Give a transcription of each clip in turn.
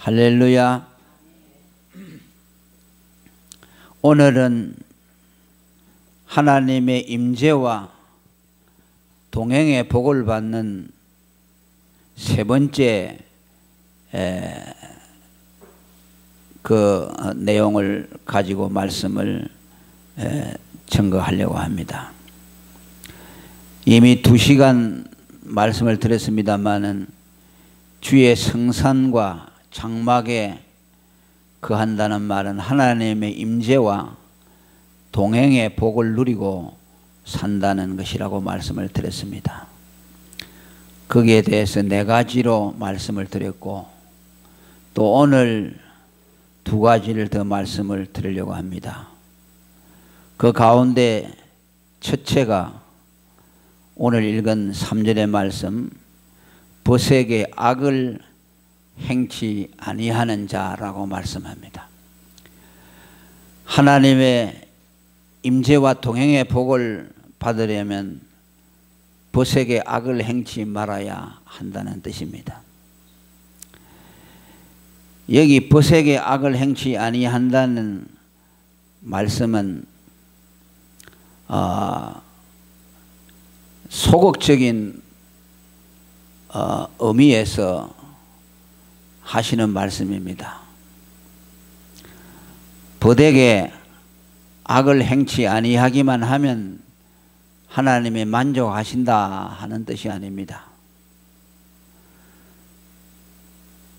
할렐루야. 오늘은 하나님의 임재와 동행의 복을 받는 세 번째 그 내용을 가지고 말씀을 증거하려고 합니다. 이미 2시간 말씀을 드렸습니다마는 주의 성산과 장막에 거한다는 말은 하나님의 임재와 동행의 복을 누리고 산다는 것이라고 말씀을 드렸습니다. 거기에 대해서 4가지로 말씀을 드렸고, 또 오늘 2가지를 더 말씀을 드리려고 합니다. 그 가운데 첫째가 오늘 읽은 3절의 말씀, 벗에게 악을 행치 아니하는 자라고 말씀합니다. 하나님의 임재와 동행의 복을 받으려면 벗에게 악을 행치 말아야 한다는 뜻입니다. 여기 벗에게 악을 행치 아니한다는 말씀은 소극적인 의미에서 하시는 말씀입니다. 벗에게 악을 행치 아니하기만 하면 하나님이 만족하신다 하는 뜻이 아닙니다.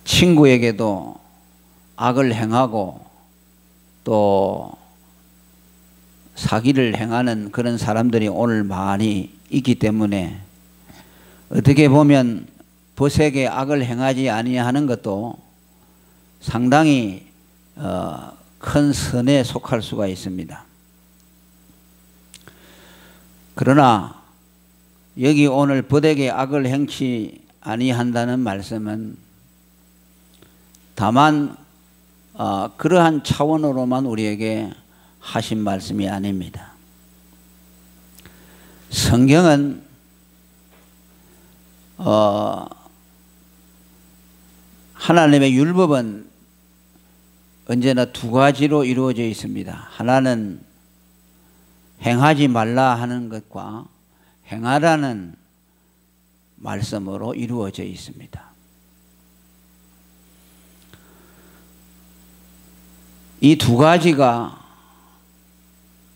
친구에게도 악을 행하고 또 사기를 행하는 그런 사람들이 오늘 많이 있기 때문에 어떻게 보면 벗에게 악을 행하지 아니하는 것도 상당히 큰 선에 속할 수가 있습니다. 그러나 여기 오늘 벗에게 악을 행치 아니한다는 말씀은 다만 그러한 차원으로만 우리에게 하신 말씀이 아닙니다. 성경은 하나님의 율법은 언제나 2가지로 이루어져 있습니다. 하나는 행하지 말라 하는 것과 행하라는 말씀으로 이루어져 있습니다. 이 2가지가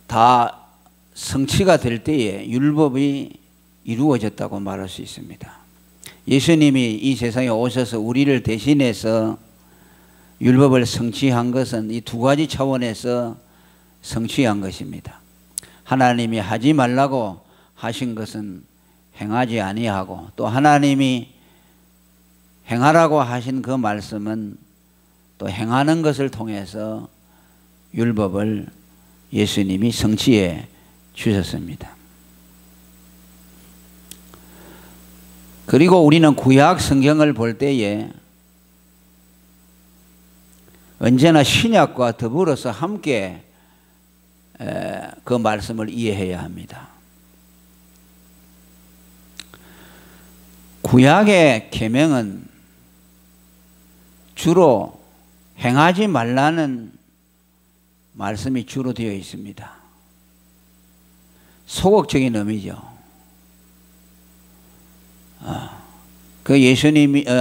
다 성취가 될 때에 율법이 이루어졌다고 말할 수 있습니다. 예수님이 이 세상에 오셔서 우리를 대신해서 율법을 성취한 것은 이 2가지 차원에서 성취한 것입니다. 하나님이 하지 말라고 하신 것은 행하지 아니하고, 또 하나님이 행하라고 하신 그 말씀은 또 행하는 것을 통해서 율법을 예수님이 성취해 주셨습니다. 그리고 우리는 구약 성경을 볼 때에 언제나 신약과 더불어서 함께 그 말씀을 이해해야 합니다. 구약의 계명은 주로 행하지 말라는 말씀이 주로 되어 있습니다. 소극적인 의미죠. 그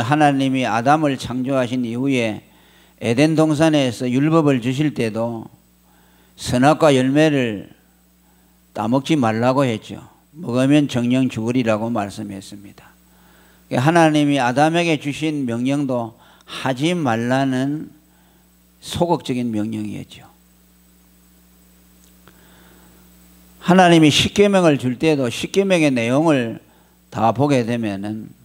하나님이 아담을 창조하신 이후에 에덴 동산에서 율법을 주실 때도 선악과 열매를 따먹지 말라고 했죠. 먹으면 정령 죽으리라고 말씀했습니다. 하나님이 아담에게 주신 명령도 하지 말라는 소극적인 명령이었죠. 하나님이 십계명을 줄 때도 십계명의 내용을 다 보게 되면은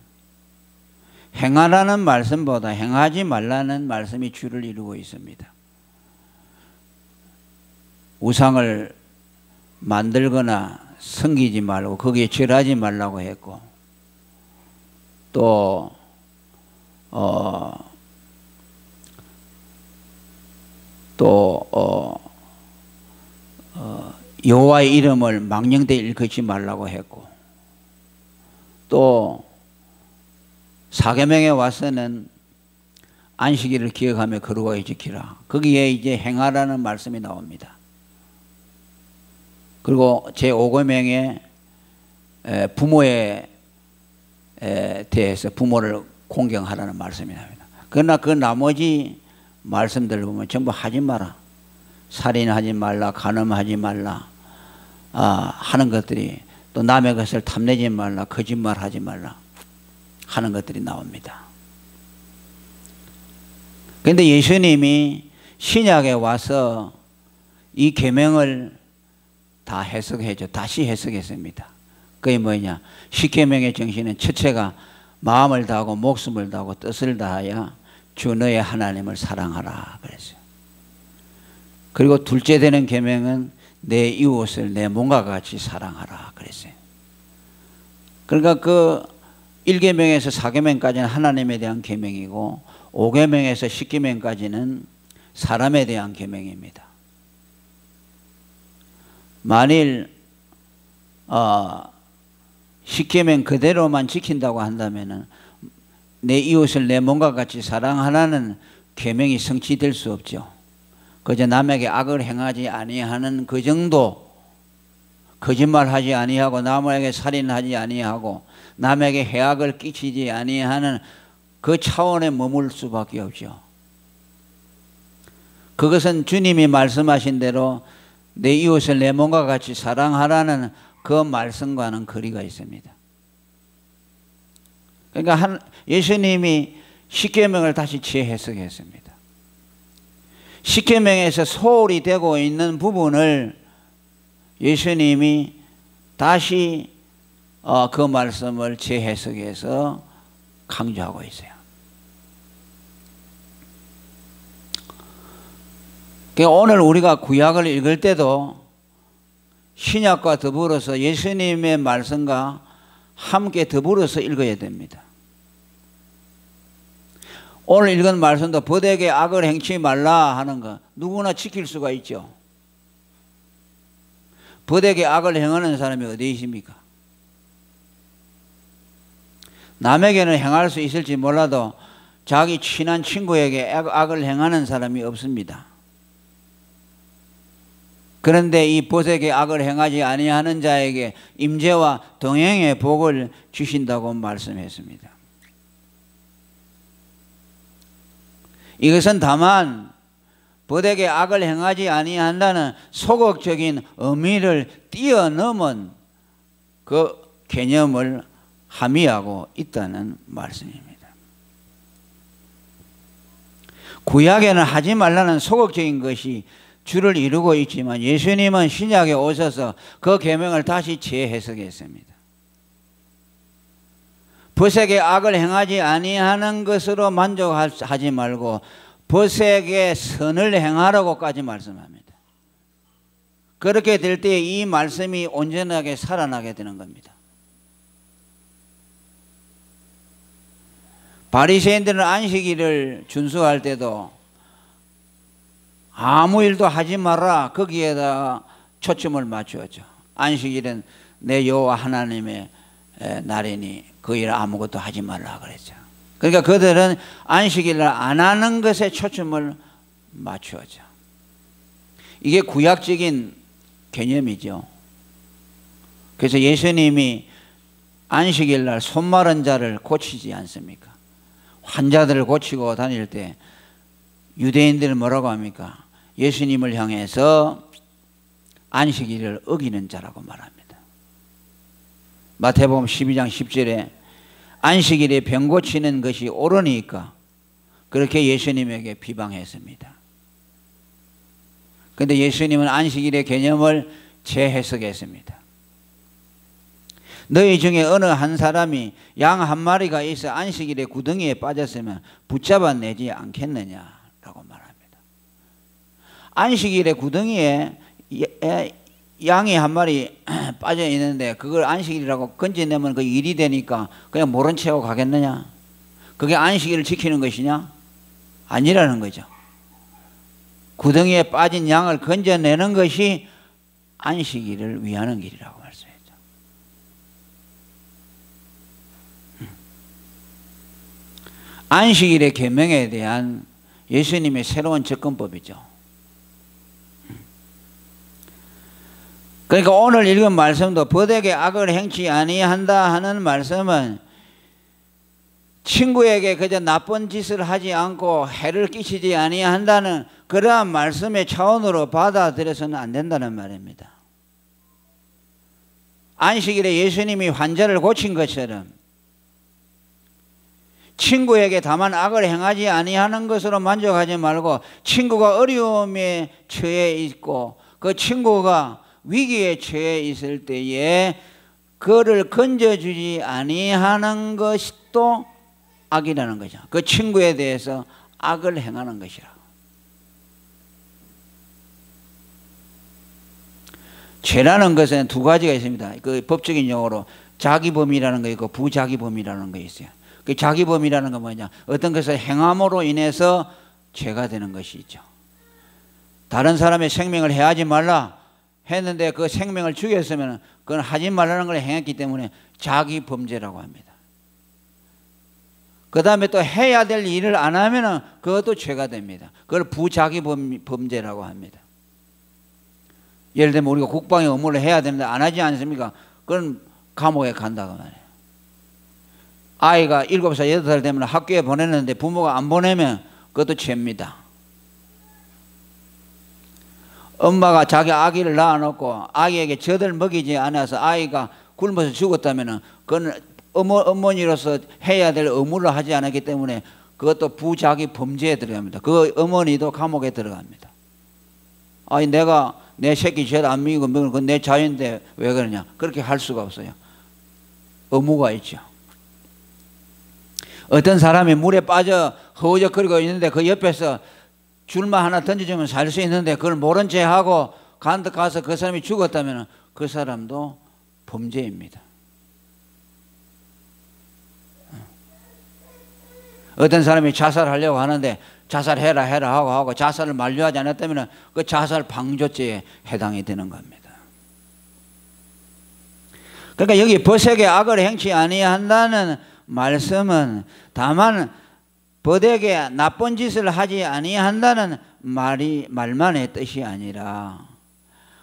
행하라는 말씀보다 행하지 말라는 말씀이 주를 이루고 있습니다. 우상을 만들거나 섬기지 말고 거기에 절하지 말라고 했고, 또 여호와의 이름을 망령되이 일컫지 말라고 했고, 또 사계명에 와서는 안식일을 기억하며 거룩하게 지키라. 거기에 이제 행하라는 말씀이 나옵니다. 그리고 제5계명에 부모에 대해서 부모를 공경하라는 말씀이 나옵니다. 그러나 그 나머지 말씀들을 보면 전부 하지 마라. 살인하지 말라, 간음하지 말라 하는 것들이, 또 남의 것을 탐내지 말라, 거짓말하지 말라 하는 것들이 나옵니다. 그런데 예수님이 신약에 와서 이 계명을 다 해석해줘. 다시 해석했습니다. 그게 뭐냐? 십계명의 정신은 첫째가 마음을 다하고 목숨을 다하고 뜻을 다하여 주 너의 하나님을 사랑하라 그랬어요. 그리고 둘째 되는 계명은 내 이웃을 내 몸과 같이 사랑하라 그랬어요. 그러니까 그 1계명에서 4계명까지는 하나님에 대한 계명이고 5계명에서 10계명까지는 사람에 대한 계명입니다. 만일 10계명 그대로만 지킨다고 한다면은 내 이웃을 내 몸과 같이 사랑하라는 계명이 성취될 수 없죠. 그저 남에게 악을 행하지 아니하는 그 정도, 거짓말하지 아니하고 남에게 살인하지 아니하고 남에게 해악을 끼치지 아니하는 그 차원에 머물 수밖에 없죠. 그것은 주님이 말씀하신 대로 내 이웃을 내 몸과 같이 사랑하라는 그 말씀과는 거리가 있습니다. 그러니까 예수님이 십계명을 다시 재해석했습니다. 십계명에서 소홀히 되고 있는 부분을 예수님이 다시 그 말씀을 재해석해서 강조하고 있어요. 그러니까 오늘 우리가 구약을 읽을 때도 신약과 더불어서 예수님의 말씀과 함께 더불어서 읽어야 됩니다. 오늘 읽은 말씀도 벗에게 악을 행치 말라 하는 거 누구나 지킬 수가 있죠. 벗에게 악을 행하는 사람이 어디 있습니까? 남에게는 행할 수 있을지 몰라도 자기 친한 친구에게 악을 행하는 사람이 없습니다. 그런데 이 벗에게 악을 행하지 아니하는 자에게 임재와 동행의 복을 주신다고 말씀했습니다. 이것은 다만 벗에게 악을 행하지 아니한다는 소극적인 의미를 뛰어넘은 그 개념을 함의하고 있다는 말씀입니다. 구약에는 하지 말라는 소극적인 것이 주를 이루고 있지만 예수님은 신약에 오셔서 그 계명을 다시 재해석했습니다. 벗에게 악을 행하지 아니하는 것으로 만족하지 말고 벗에게 선을 행하라고까지 말씀합니다. 그렇게 될 때 이 말씀이 온전하게 살아나게 되는 겁니다. 바리새인들은 안식일을 준수할 때도 아무 일도 하지 마라 거기에다 초점을 맞추었죠. 안식일은 내 여호와 하나님의 날이니 그 일 아무것도 하지 말라 그랬죠. 그러니까 그들은 안식일을 안 하는 것에 초점을 맞추었죠. 이게 구약적인 개념이죠. 그래서 예수님이 안식일 날 손 마른 자를 고치지 않습니까? 환자들을 고치고 다닐 때 유대인들은 뭐라고 합니까? 예수님을 향해서 안식일을 어기는 자라고 말합니다. 마태복음 12장 10절에 안식일에 병 고치는 것이 옳으니까 그렇게 예수님에게 비방했습니다. 그런데 예수님은 안식일의 개념을 재해석했습니다. 너희 중에 어느 한 사람이 양 한 마리가 있어 안식일에 구덩이에 빠졌으면 붙잡아 내지 않겠느냐라고 말합니다. 안식일에 구덩이에 양이 한 마리 빠져 있는데 그걸 안식일이라고 건져내면 그 일이 되니까 그냥 모른 채 하고 가겠느냐? 그게 안식일을 지키는 것이냐? 아니라는 거죠. 구덩이에 빠진 양을 건져내는 것이 안식일을 위하는 길이라고 말씀했죠. 안식일의 계명에 대한 예수님의 새로운 접근법이죠. 그러니까 오늘 읽은 말씀도 벗에게 악을 행치 아니한다 하는 말씀은 친구에게 그저 나쁜 짓을 하지 않고 해를 끼치지 아니한다는 그러한 말씀의 차원으로 받아들여서는 안 된다는 말입니다. 안식일에 예수님이 환자를 고친 것처럼 친구에게 다만 악을 행하지 아니하는 것으로 만족하지 말고 친구가 어려움에 처해 있고 그 친구가 위기에 처해 있을 때에 그를 건져주지 아니하는 것이 또 악이라는 거죠. 그 친구에 대해서 악을 행하는 것이라. 죄라는 것은 두 가지가 있습니다. 그 법적인 용어로 자기범이라는 거 있고 부자기범이라는 거 있어요. 그 자기범이라는 건 뭐냐? 어떤 것을 행함으로 인해서 죄가 되는 것이 있죠. 다른 사람의 생명을 해하지 말라 했는데 그 생명을 죽였으면 그건 하지 말라는 걸 행했기 때문에 자기범죄라고 합니다. 그 다음에 또 해야 될 일을 안 하면 그것도 죄가 됩니다. 그걸 부자기범죄라고 합니다. 예를 들면 우리가 국방의 업무를 해야 되는데 안 하지 않습니까? 그건 감옥에 간다고 말해요. 아이가 7살, 8살 되면 학교에 보내는데 부모가 안 보내면 그것도 죄입니다. 엄마가 자기 아기를 낳아놓고 아기에게 젖을 먹이지 않아서 아이가 굶어서 죽었다면 그건 어머니로서 해야 될 의무를 하지 않았기 때문에 그것도 부자기 범죄에 들어갑니다. 그 어머니도 감옥에 들어갑니다. 아니 내가 내 새끼 젖 안 먹이고 먹으면 그건 내 자유인데 왜 그러냐? 그렇게 할 수가 없어요. 의무가 있죠. 어떤 사람이 물에 빠져 허우적거리고 있는데 그 옆에서 줄만 하나 던져주면 살 수 있는데 그걸 모른 채 하고 간득 가서 그 사람이 죽었다면 그 사람도 범죄입니다. 어떤 사람이 자살하려고 하는데 자살해라 하고 자살을 만료하지 않았다면 그 자살 방조죄에 해당이 되는 겁니다. 그러니까 여기 벗에게 악을 행치 아니한다는 말씀은 다만 벗에게 나쁜 짓을 하지 아니한다는 말만의 뜻이 아니라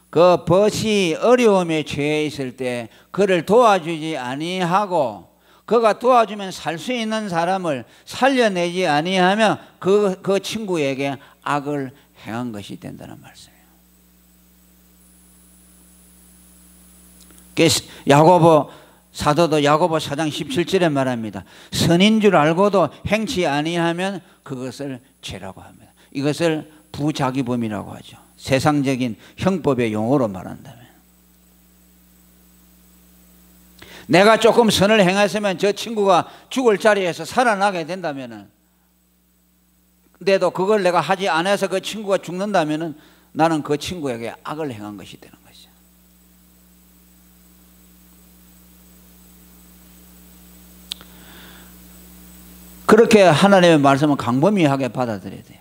그 벗이 어려움에 처해 있을 때 그를 도와주지 아니하고 그가 도와주면 살 수 있는 사람을 살려내지 아니하면 그 친구에게 악을 행한 것이 된다는 말씀이에요. 야고보 사도도 야고보 4장 17절에 말합니다. 선인 줄 알고도 행치 아니하면 그것을 죄라고 합니다. 이것을 부자기범이라고 하죠. 세상적인 형법의 용어로 말한다면. 내가 조금 선을 행했으면 저 친구가 죽을 자리에서 살아나게 된다면 근데도 그걸 내가 하지 않아서 그 친구가 죽는다면 나는 그 친구에게 악을 행한 것이 되는 거죠. 그렇게 하나님의 말씀은 광범위하게 받아들여야 돼요.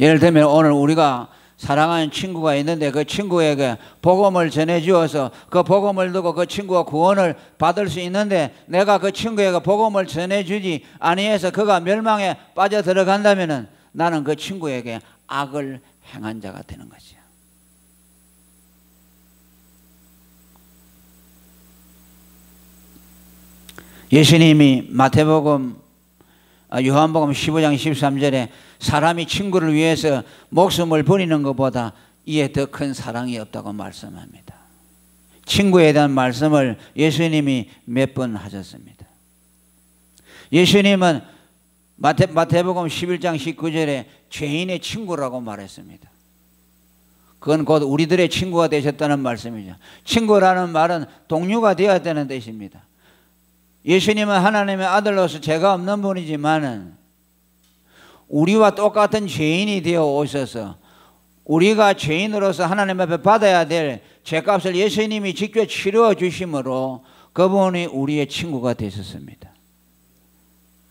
예를 들면 오늘 우리가 사랑하는 친구가 있는데 그 친구에게 복음을 전해주어서 그 복음을 두고 그 친구가 구원을 받을 수 있는데 내가 그 친구에게 복음을 전해주지 아니해서 그가 멸망에 빠져 들어간다면 나는 그 친구에게 악을 행한 자가 되는 거죠. 예수님이 요한복음 15장 13절에 사람이 친구를 위해서 목숨을 버리는 것보다 이에 더 큰 사랑이 없다고 말씀합니다. 친구에 대한 말씀을 예수님이 몇 번 하셨습니다. 예수님은 마태복음 11장 19절에 죄인의 친구라고 말했습니다. 그건 곧 우리들의 친구가 되셨다는 말씀이죠. 친구라는 말은 동료가 되었다는 뜻입니다. 예수님은 하나님의 아들로서 죄가 없는 분이지만은 우리와 똑같은 죄인이 되어 오셔서 우리가 죄인으로서 하나님 앞에 받아야 될 죄값을 예수님이 직접 치루어 주심으로 그분이 우리의 친구가 되셨습니다.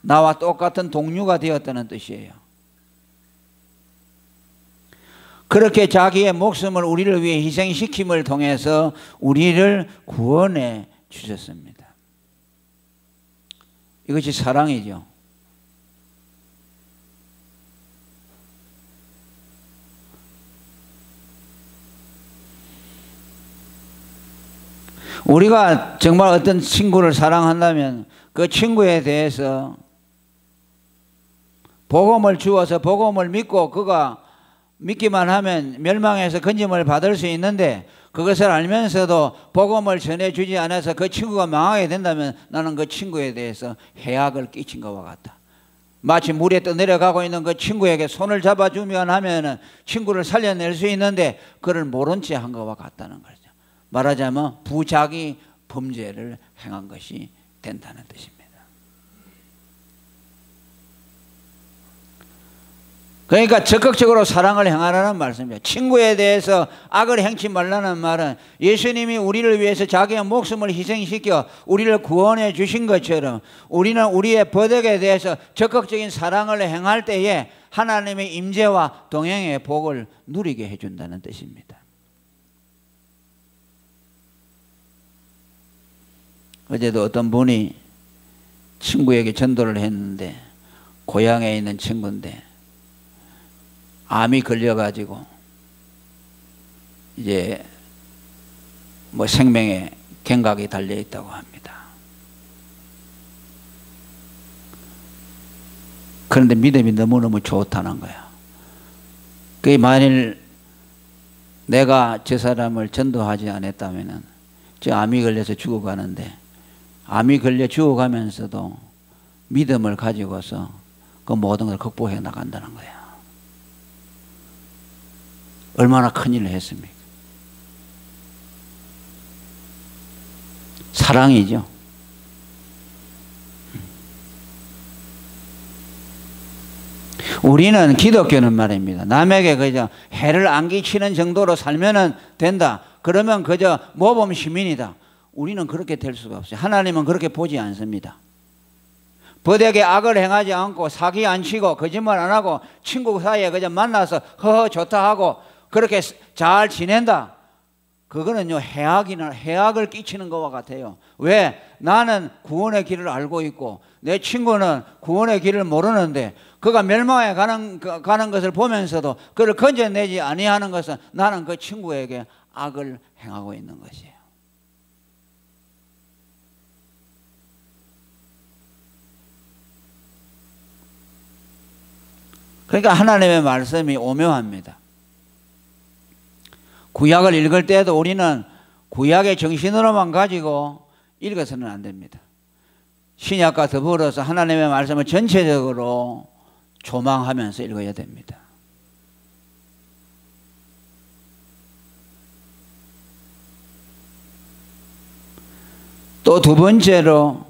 나와 똑같은 동료가 되었다는 뜻이에요. 그렇게 자기의 목숨을 우리를 위해 희생시킴을 통해서 우리를 구원해 주셨습니다. 이것이 사랑이죠. 우리가 정말 어떤 친구를 사랑한다면 그 친구에 대해서 복음을 주어서 복음을 믿고 그가 믿기만 하면 멸망해서 건짐을 받을 수 있는데, 그것을 알면서도 복음을 전해주지 않아서 그 친구가 망하게 된다면 나는 그 친구에 대해서 해악을 끼친 것과 같다. 마치 물에 떠내려가고 있는 그 친구에게 손을 잡아주면 하면 친구를 살려낼 수 있는데 그를 모른 채 한 것과 같다는 거죠. 말하자면 부작위 범죄를 행한 것이 된다는 뜻입니다. 그러니까 적극적으로 사랑을 행하라는 말씀입니다. 친구에 대해서 악을 행치 말라는 말은 예수님이 우리를 위해서 자기의 목숨을 희생시켜 우리를 구원해 주신 것처럼 우리는 우리의 버덕에 대해서 적극적인 사랑을 행할 때에 하나님의 임재와 동행의 복을 누리게 해준다는 뜻입니다. 어제도 어떤 분이 친구에게 전도를 했는데, 고향에 있는 친구인데 암이 걸려가지고 이제 뭐 생명의 경각이 달려 있다고 합니다. 그런데 믿음이 너무너무 좋다는 거야. 그 만일 내가 저 사람을 전도하지 않았다면 저 암이 걸려서 죽어가는데, 암이 걸려 죽어가면서도 믿음을 가지고서 그 모든 걸 극복해 나간다는 거야. 얼마나 큰일을 했습니까? 사랑이죠. 우리는 기독교는 말입니다. 남에게 그저 해를 안 끼치는 정도로 살면 된다. 그러면 그저 모범 시민이다. 우리는 그렇게 될 수가 없어요. 하나님은 그렇게 보지 않습니다. 버덕에 악을 행하지 않고 사기 안 치고 거짓말 안 하고 친구 사이에 그저 만나서 허허 좋다 하고 그렇게 잘 지낸다. 그거는요 해악을 끼치는 것과 같아요. 왜? 나는 구원의 길을 알고 있고 내 친구는 구원의 길을 모르는데 그가 멸망에 가는 것을 보면서도 그를 건져내지 아니하는 것은 나는 그 친구에게 악을 행하고 있는 것이에요. 그러니까 하나님의 말씀이 오묘합니다. 구약을 읽을 때도 우리는 구약의 정신으로만 가지고 읽어서는 안 됩니다. 신약과 더불어서 하나님의 말씀을 전체적으로 조망하면서 읽어야 됩니다. 또 두 번째로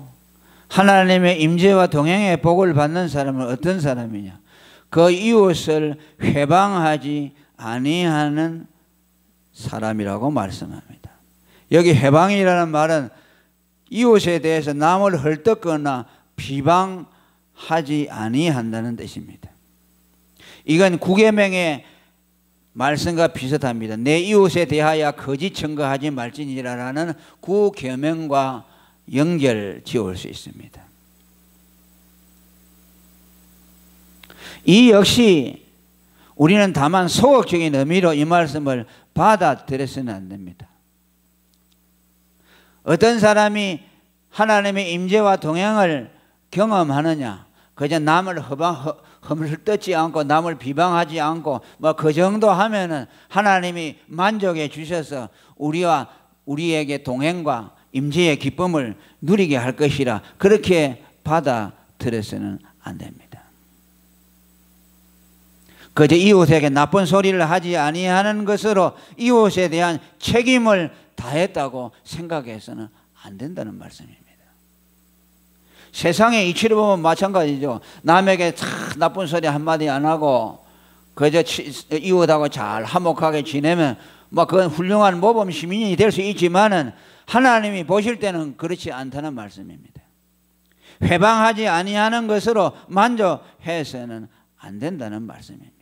하나님의 임재와 동행의 복을 받는 사람은 어떤 사람이냐? 그 이웃을 회방하지 아니하는 사람이라고 말씀합니다. 여기 회방이라는 말은 이웃에 대해서 남을 헐뜯거나 비방하지 아니한다는 뜻입니다. 이건 구계명의 말씀과 비슷합니다. 내 이웃에 대하여 거짓 증거하지 말지니라라는 구계명과 연결 지을 수 있습니다. 이 역시 우리는 다만 소극적인 의미로 이 말씀을 받아들여서는 안 됩니다. 어떤 사람이 하나님의 임재와 동행을 경험하느냐? 그저 남을 헐뜯지 않고 남을 비방하지 않고 뭐 그 정도 하면은 하나님이 만족해 주셔서 우리에게 동행과 임재의 기쁨을 누리게 할 것이라 그렇게 받아들여서는 안 됩니다. 그저 이웃에게 나쁜 소리를 하지 아니하는 것으로 이웃에 대한 책임을 다했다고 생각해서는 안 된다는 말씀입니다. 세상의 이치를 보면 마찬가지죠. 남에게 나쁜 소리 한마디 안 하고 그저 이웃하고 잘 화목하게 지내면 뭐 그건 훌륭한 모범 시민이 될 수 있지만은 하나님이 보실 때는 그렇지 않다는 말씀입니다. 회방하지 아니하는 것으로 만족해서는 안 된다는 말씀입니다.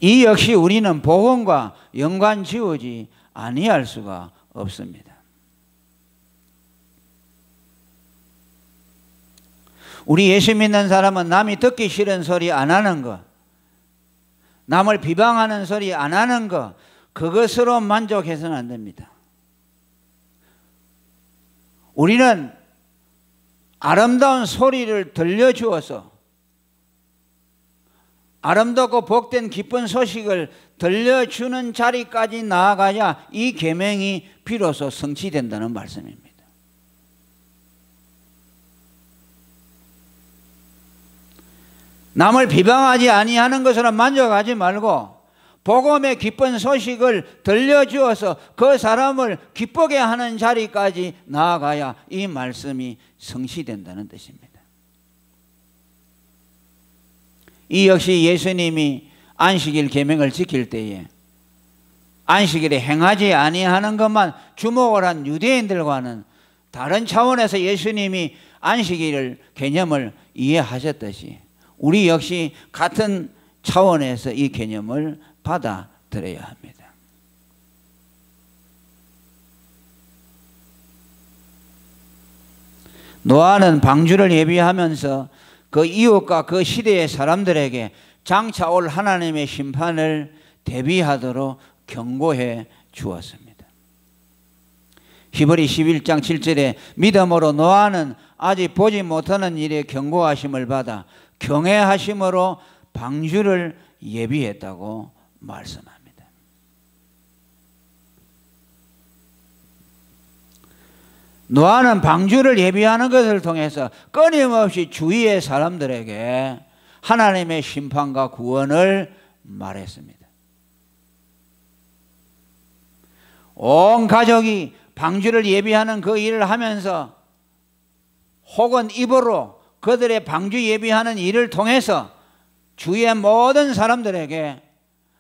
이 역시 우리는 복음과 연관 지어지 아니할 수가 없습니다. 우리 예수 믿는 사람은 남이 듣기 싫은 소리 안 하는 것, 남을 비방하는 소리 안 하는 것, 그것으로 만족해서는 안 됩니다. 우리는 아름다운 소리를 들려주어서 아름답고 복된 기쁜 소식을 들려주는 자리까지 나아가야 이 계명이 비로소 성취된다는 말씀입니다. 남을 비방하지 아니하는 것으로 만족하지 말고 복음의 기쁜 소식을 들려주어서 그 사람을 기쁘게 하는 자리까지 나아가야 이 말씀이 성취된다는 뜻입니다. 이 역시 예수님이 안식일 계명을 지킬 때에 안식일에 행하지 아니하는 것만 주목을 한 유대인들과는 다른 차원에서 예수님이 안식일 개념을 이해하셨듯이 우리 역시 같은 차원에서 이 개념을 받아들여야 합니다. 노아는 방주를 예비하면서 그 이웃과 그 시대의 사람들에게 장차 올 하나님의 심판을 대비하도록 경고해 주었습니다. 히브리 11장 7절에 믿음으로 노아는 아직 보지 못하는 일에 경고하심을 받아 경외하심으로 방주를 예비했다고 말씀합니다. 노아는 방주를 예비하는 것을 통해서 끊임없이 주위의 사람들에게 하나님의 심판과 구원을 말했습니다. 온 가족이 방주를 예비하는 그 일을 하면서 혹은 입으로 그들의 방주 예비하는 일을 통해서 주위의 모든 사람들에게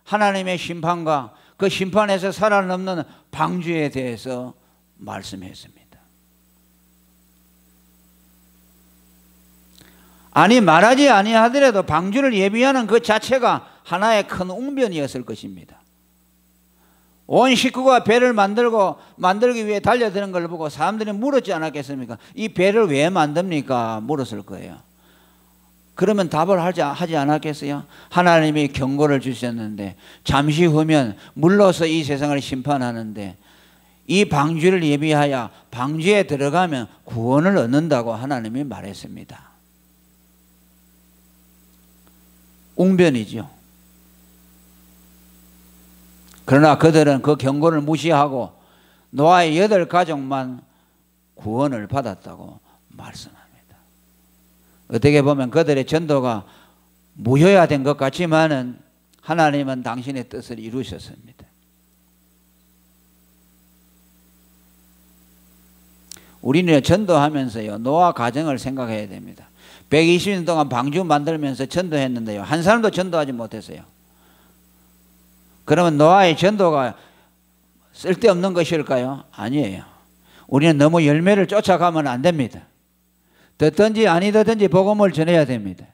하나님의 심판과 그 심판에서 살아남는 방주에 대해서 말씀했습니다. 아니 말하지 아니하더라도 방주를 예비하는 그 자체가 하나의 큰 웅변이었을 것입니다. 온 식구가 배를 만들기 위해 달려드는 걸 보고 사람들이 물었지 않았겠습니까? 이 배를 왜 만듭니까? 물었을 거예요. 그러면 답을 하지 않았겠어요? 하나님이 경고를 주셨는데 잠시 후면 물로서 이 세상을 심판하는데 이 방주를 예비하여 방주에 들어가면 구원을 얻는다고 하나님이 말했습니다. 웅변이죠. 그러나 그들은 그 경고를 무시하고 노아의 8가족만 구원을 받았다고 말씀합니다. 어떻게 보면 그들의 전도가 무효화된 것 같지만은 하나님은 당신의 뜻을 이루셨습니다. 우리는 전도하면서요 노아 가정을 생각해야 됩니다. 120년 동안 방주 만들면서 전도했는데요 한 사람도 전도하지 못했어요. 그러면 노아의 전도가 쓸데없는 것일까요? 아니에요. 우리는 너무 열매를 쫓아가면 안 됩니다. 듣든지 아니 듣든지 복음을 전해야 됩니다.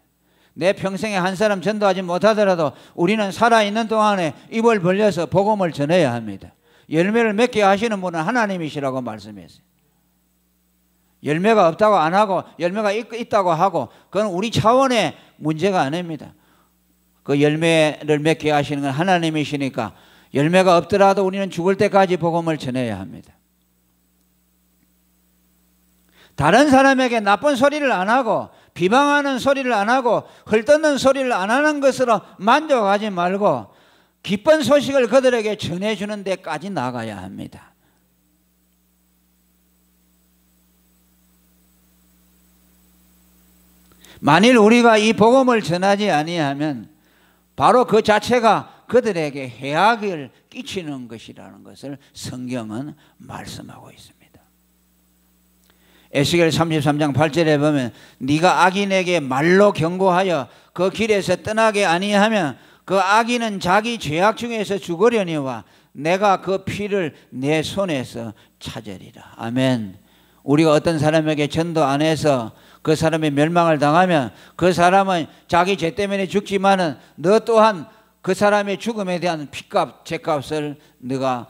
내 평생에 한 사람 전도하지 못하더라도 우리는 살아있는 동안에 입을 벌려서 복음을 전해야 합니다. 열매를 맺게 하시는 분은 하나님이시라고 말씀했어요. 열매가 없다고 안 하고 열매가 있다고 하고 그건 우리 차원의 문제가 아닙니다. 그 열매를 맺게 하시는 건 하나님이시니까 열매가 없더라도 우리는 죽을 때까지 복음을 전해야 합니다. 다른 사람에게 나쁜 소리를 안 하고 비방하는 소리를 안 하고 헐뜯는 소리를 안 하는 것으로 만족하지 말고 기쁜 소식을 그들에게 전해주는 데까지 나가야 합니다. 만일 우리가 이 복음을 전하지 아니하면 바로 그 자체가 그들에게 해악을 끼치는 것이라는 것을 성경은 말씀하고 있습니다. 에스겔 33장 8절에 보면 네가 악인에게 말로 경고하여 그 길에서 떠나게 아니하면 그 악인은 자기 죄악 중에서 죽으려니와 내가 그 피를 내 손에서 찾으리라. 아멘. 우리가 어떤 사람에게 전도 안 해서 그 사람의 멸망을 당하면 그 사람은 자기 죄 때문에 죽지만은 너 또한 그 사람의 죽음에 대한 피값, 죄값을 네가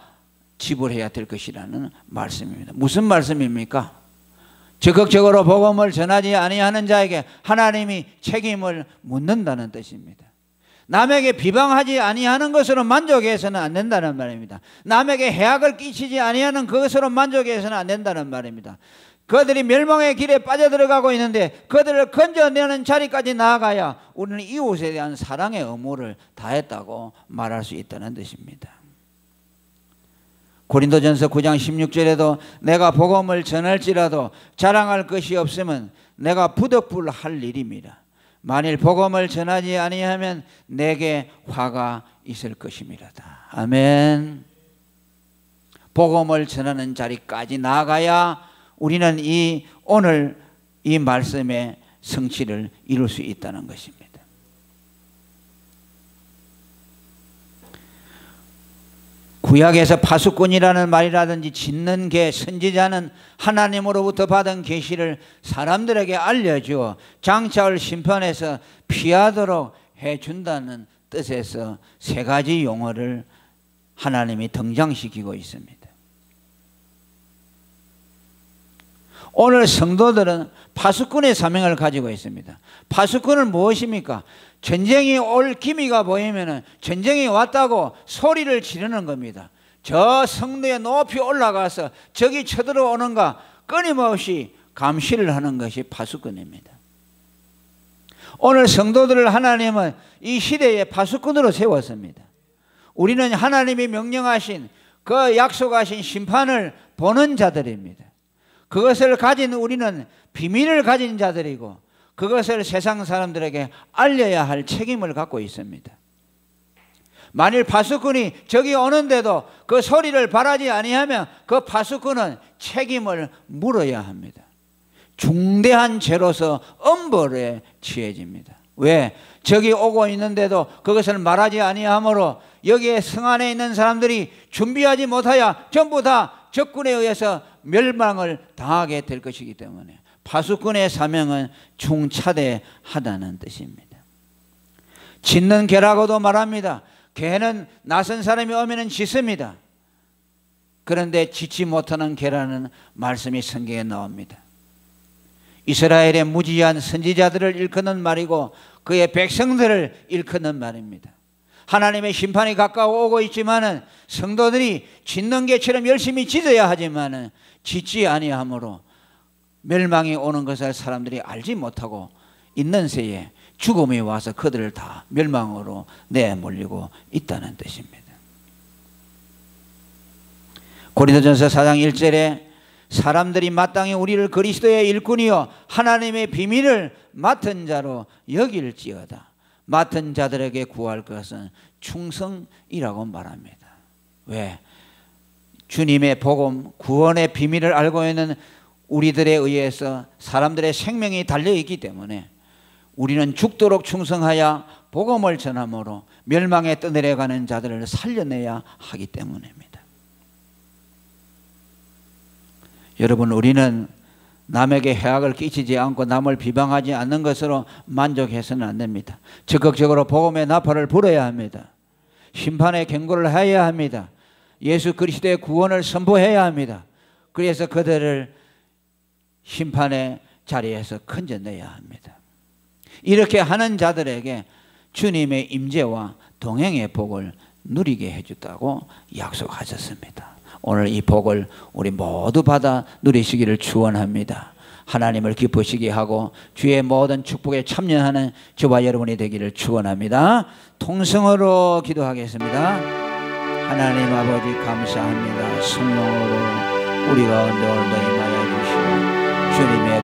지불해야 될 것이라는 말씀입니다. 무슨 말씀입니까? 적극적으로 복음을 전하지 아니하는 자에게 하나님이 책임을 묻는다는 뜻입니다. 남에게 비방하지 아니하는 것으로 만족해서는 안 된다는 말입니다. 남에게 해악을 끼치지 아니하는 그것으로 만족해서는 안 된다는 말입니다. 그들이 멸망의 길에 빠져들어가고 있는데 그들을 건져내는 자리까지 나아가야 우리는 이웃에 대한 사랑의 의무를 다했다고 말할 수 있다는 뜻입니다. 고린도전서 9장 16절에도 내가 복음을 전할지라도 자랑할 것이 없으면 내가 부득불할 일입니다. 만일 복음을 전하지 아니하면 내게 화가 있을 것입니다. 아멘. 복음을 전하는 자리까지 나아가야 우리는 오늘 이 말씀의 성취를 이룰 수 있다는 것입니다. 구약에서 파수꾼이라는 말이라든지 짖는 개, 선지자는 하나님으로부터 받은 계시를 사람들에게 알려주어 장차올 심판에서 피하도록 해준다는 뜻에서 세 가지 용어를 하나님이 등장시키고 있습니다. 오늘 성도들은 파수꾼의 사명을 가지고 있습니다. 파수꾼은 무엇입니까? 전쟁이 올 기미가 보이면 전쟁이 왔다고 소리를 지르는 겁니다. 저 성도에 높이 올라가서 적이 쳐들어오는가 끊임없이 감시를 하는 것이 파수꾼입니다. 오늘 성도들을 하나님은 이 시대에 파수꾼으로 세웠습니다. 우리는 하나님이 명령하신 그 약속하신 심판을 보는 자들입니다. 그것을 가진 우리는 비밀을 가진 자들이고 그것을 세상 사람들에게 알려야 할 책임을 갖고 있습니다. 만일 파수꾼이 적이 오는데도 그 소리를 바라지 아니하면 그 파수꾼은 책임을 물어야 합니다. 중대한 죄로서 엄벌에 취해집니다. 왜? 적이 오고 있는데도 그것을 말하지 아니하므로 여기에 성 안에 있는 사람들이 준비하지 못하여 전부 다 적군에 의해서 멸망을 당하게 될 것이기 때문에 파수꾼의 사명은 중차대하다는 뜻입니다. 짖는 개라고도 말합니다. 개는 낯선 사람이 오면은 짖습니다. 그런데 짖지 못하는 개라는 말씀이 성경에 나옵니다. 이스라엘의 무지한 선지자들을 일컫는 말이고 그의 백성들을 일컫는 말입니다. 하나님의 심판이 가까워 오고 있지만은 성도들이 짖는 개처럼 열심히 짖어야 하지만은 짖지 아니하므로 멸망이 오는 것을 사람들이 알지 못하고 있는 새에 죽음이 와서 그들을 다 멸망으로 내몰리고 있다는 뜻입니다. 고린도전서 4장 1절에 사람들이 마땅히 우리를 그리스도의 일꾼이요 하나님의 비밀을 맡은 자로 여길지어다. 맡은 자들에게 구할 것은 충성이라고 말합니다. 왜? 주님의 복음, 구원의 비밀을 알고 있는 우리들에 의해서 사람들의 생명이 달려있기 때문에 우리는 죽도록 충성하여 복음을 전함으로 멸망에 떠내려가는 자들을 살려내야 하기 때문입니다. 여러분, 우리는 남에게 해악을 끼치지 않고 남을 비방하지 않는 것으로 만족해서는 안 됩니다. 적극적으로 복음의 나팔을 불어야 합니다. 심판의 경고를 해야 합니다. 예수 그리스도의 구원을 선포해야 합니다. 그래서 그들을 심판의 자리에서 건져내야 합니다. 이렇게 하는 자들에게 주님의 임재와 동행의 복을 누리게 해줬다고 약속하셨습니다. 오늘 이 복을 우리 모두 받아 누리시기를 축원합니다. 하나님을 기쁘시게 하고 주의 모든 축복에 참여하는 저와 여러분이 되기를 축원합니다. 통성으로 기도하겠습니다. 하나님 아버지 감사합니다. 성령으로 우리 가운데 오늘도 임하여 주시고 주님의